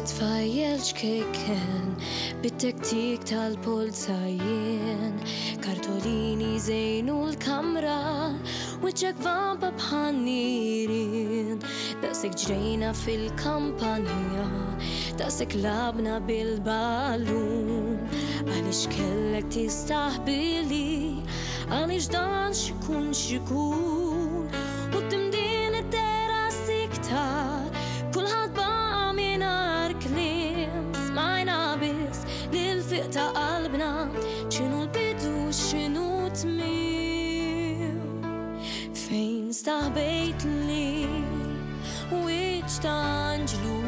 Rajt tfajjel xkejken bit-tektik tal-polzajjen, kartolini zejnu l-kamra, wiċċek vampa bħannirin, daqsek ġrejna fil-kampanja, daqsek labna bil-ballun, għalix kellek tistaħbili, għalix dan xikun xikun, u timdin id-dera siktar, kulħad baqa minar klim, smajna bis lil-fiq ta' qalbna, ċinu l-bidu xinu tmim, fejn staħbejt li wiċ ta' anġlu,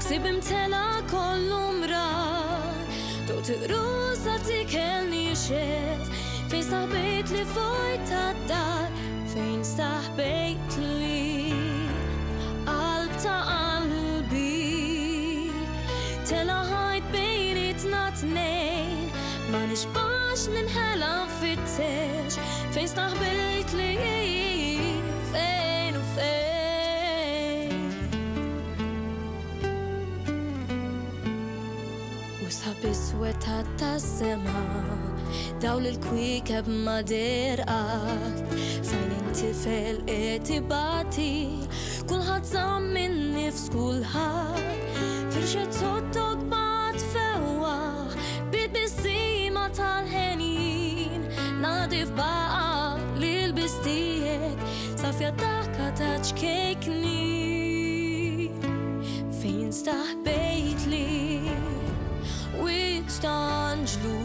ksib imtela kollu mrar, do tiqruza tikelni xef, fejn staħbejt li vojt ta' dar, fejn staħbejt li qalb ta' qalbi, tela ħajt bejnitna tnejn, ma nixbax ninħela fit-tex, fejn staħbejt li fejn u fejn. U sab iswed ta' sema, dawl il-kwikeb ma derqat, fejn intifel etibati, kulħadd żamm min nifs kulħadd, firxet sottok bat fewwaħ, bid bissima tal-ħenin, nadif baqa li l-bistijek, safja dakka ta' ċkejkni, fejn staħbejt li wiċ ta' anġlu,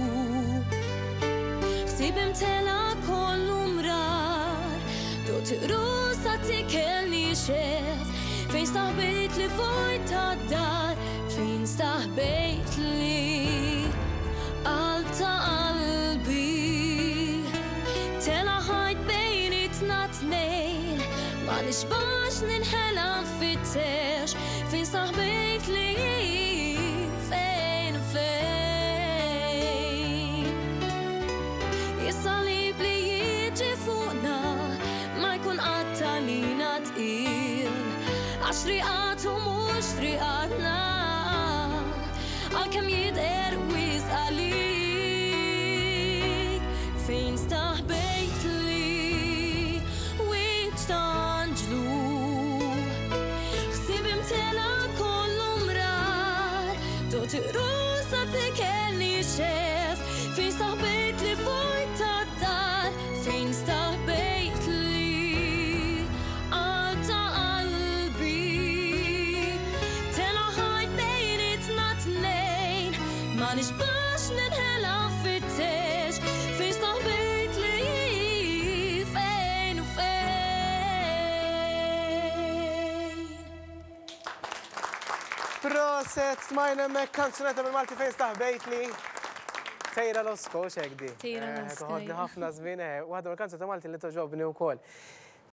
ħsib imtela kollu mrar, do tiqrusa tikelni xef, fejn staħbejt li vojt ta' dar, fejn staħbejt li qalb ta' qalbi, tela ħajt bejnitna tnejn, ma nixbax ninħela fit-tex, fejn staħbejt li fejn u fejn. Is-salib li jiġi fuqna, ma jkun għattalina tqil, għax triqat u mux triqatna, għal-kem jidher wis għalik, fejn staħbejt li wiċ ta' anġlu, ħsib imtela kollu mrar, do tiqrusa tikelni xef, fejn staħbejt li vojt ta' dar, fejn staħbejt li qalb ta' qalbi, tela ħajt bejnitna tnejn, ma nixbax ninħela fit-tex, fejn staħbejt li fejn u fejn. Proset, smajna mek kanzunetta bil-Malti fejn staħbejt li. Tejra l-osko, xekdi. Tejra l-osko, Toħodni ħafna żmien, waħda mill-kanzunetta Malti li toġobni wkoll.